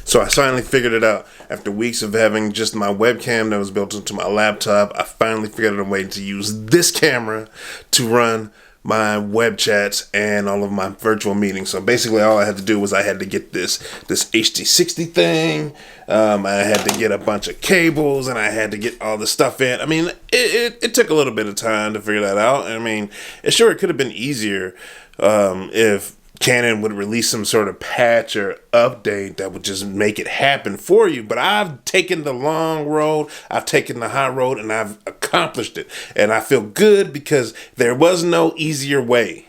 So I finally figured it out. After weeks of having just my webcam that was built into my laptop, I finally figured out a way to use this camera to run my web chats and all of my virtual meetings. So basically all I had to do was I had to get this HD60 thing. I had to get a bunch of cables and I had to get all the stuff in. I mean, it took a little bit of time to figure that out. I mean, it could have been easier if Canon would release some sort of patch or update that would just make it happen for you. But I've taken the long road, I've taken the high road, and I've accomplished it. And I feel good because there was no easier way.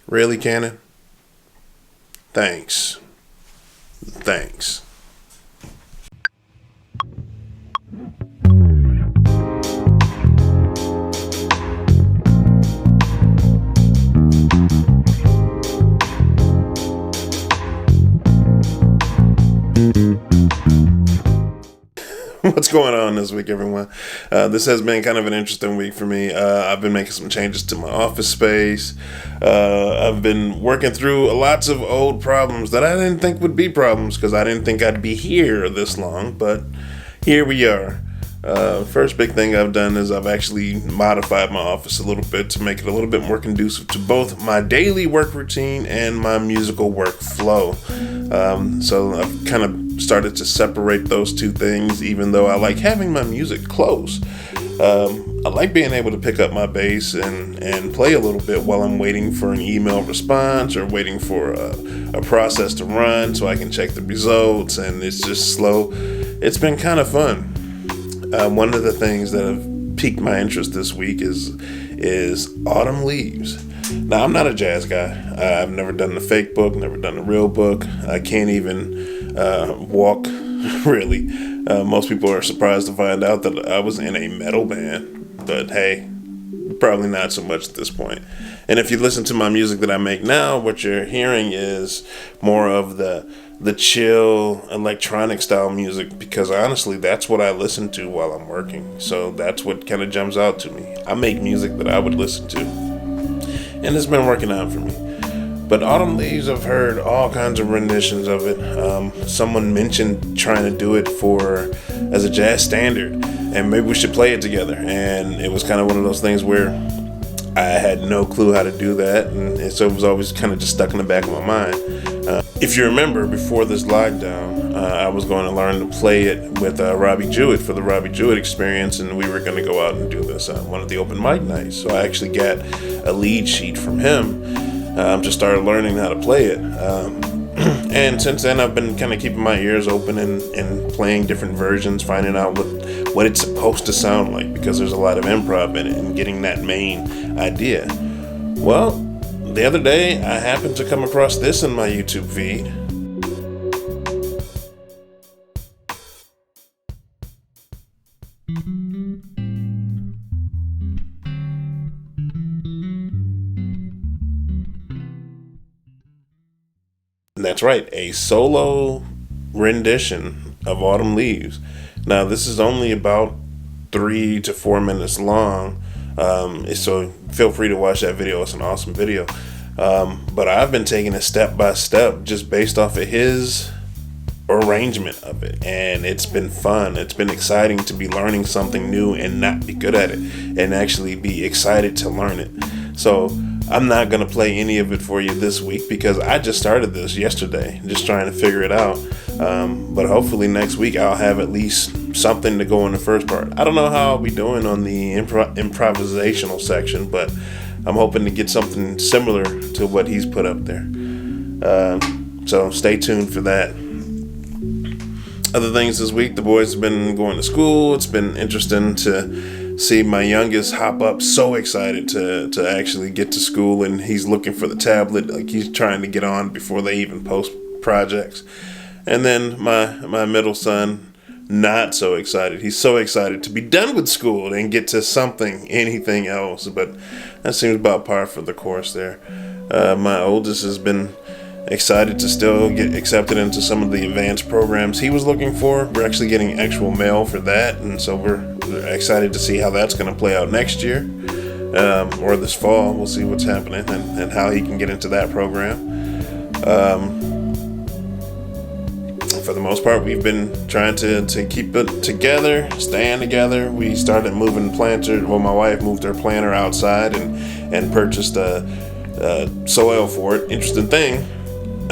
Really, Canon? Thanks. What's going on this week, everyone? This has been kind of an interesting week for me. I've been making some changes to my office space. I've been working through lots of old problems that I didn't think would be problems because I didn't think I'd be here this long, but here we are. First big thing I've done is I've actually modified my office a little bit to make it a little bit more conducive to both my daily work routine and my musical workflow. So I've kind of started to separate those two things, even though I like having my music close. I like being able to pick up my bass and play a little bit while I'm waiting for an email response or waiting for a process to run so I can check the results, and it's just slow. It's been kind of fun. One of the things that have piqued my interest this week is Autumn Leaves. Now, I'm not a jazz guy. I've never done the fake book, never done the real book. I can't even walk, really. Most people are surprised to find out that I was in a metal band, but hey, probably not so much at this point. And if you listen to my music that I make now, what you're hearing is more of the chill electronic style music, because honestly that's what I listen to while I'm working. So that's what kind of jumps out to me. I make music that I would listen to, and it's been working out for me. But Autumn Leaves, I've heard all kinds of renditions of it. Someone mentioned trying to do it as a jazz standard, and maybe we should play it together. And it was kind of one of those things where I had no clue how to do that, and so it was always kind of just stuck in the back of my mind. If you remember, before this lockdown, I was going to learn to play it with Robbie Jewett for the Robbie Jewett Experience, and we were going to go out and do this on one of the open mic nights. So I actually got a lead sheet from him. Just started learning how to play it. And since then, I've been kind of keeping my ears open and playing different versions, finding out what it's supposed to sound like, because there's a lot of improv in it and getting that main idea. Well, the other day, I happened to come across this in my YouTube feed. That's right, a solo rendition of Autumn Leaves. Now, this is only about 3 to 4 minutes long, so feel free to watch that video. It's an awesome video. But I've been taking it step by step just based off of his arrangement of it, and it's been fun. It's been exciting to be learning something new and not be good at it, and actually be excited to learn it. So I'm not going to play any of it for you this week because I just started this yesterday, just trying to figure it out. But hopefully next week I'll have at least something to go in the first part. I don't know how I'll be doing on the improvisational section, but I'm hoping to get something similar to what he's put up there. So stay tuned for that. Other things this week, the boys have been going to school. It's been interesting to see my youngest hop up, so excited to actually get to school, and he's looking for the tablet, like he's trying to get on before they even post projects. And then my middle son, not so excited. He's so excited to be done with school and get to anything else, but that seems about par for the course there. My oldest has been excited to still get accepted into some of the advanced programs he was looking for. We're actually getting actual mail for that, and so we're excited to see how that's going to play out next year. or this fall. We'll see what's happening and how he can get into that program. For the most part, we've been trying to keep it together, staying together. We started moving planters. Well, my wife moved her planter outside and purchased a soil for it. Interesting thing,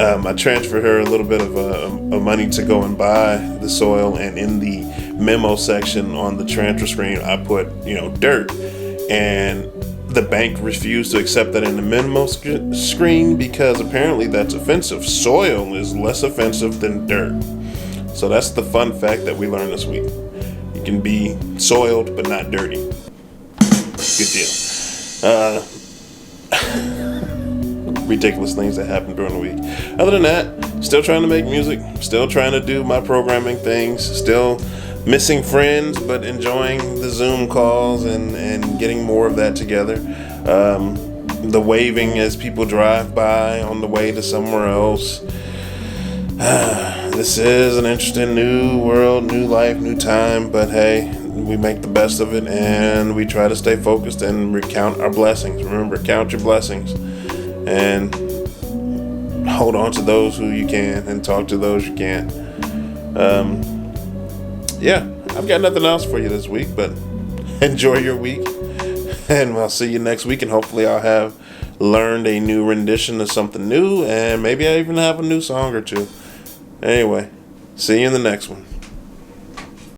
I transferred her a little bit of money to go and buy the soil, and in the memo section on the transfer screen, I put dirt, and the bank refused to accept that in the memo screen because apparently that's offensive. Soil is less offensive than dirt. So that's the fun fact that we learned this week. You can be soiled but not dirty. Good deal. Ridiculous things that happen during the week. Other than that, still trying to make music, still trying to do my programming things, still missing friends, but enjoying the Zoom calls and getting more of that together. The waving as people drive by on the way to somewhere else. This is an interesting new world, new life, new time, but hey, we make the best of it and we try to stay focused and recount our blessings. Remember, count your blessings and hold on to those who you can and talk to those you can't. Yeah, I've got nothing else for you this week, but enjoy your week, and I'll see you next week, and hopefully I'll have learned a new rendition of something new, and maybe I even have a new song or two. Anyway, see you in the next one.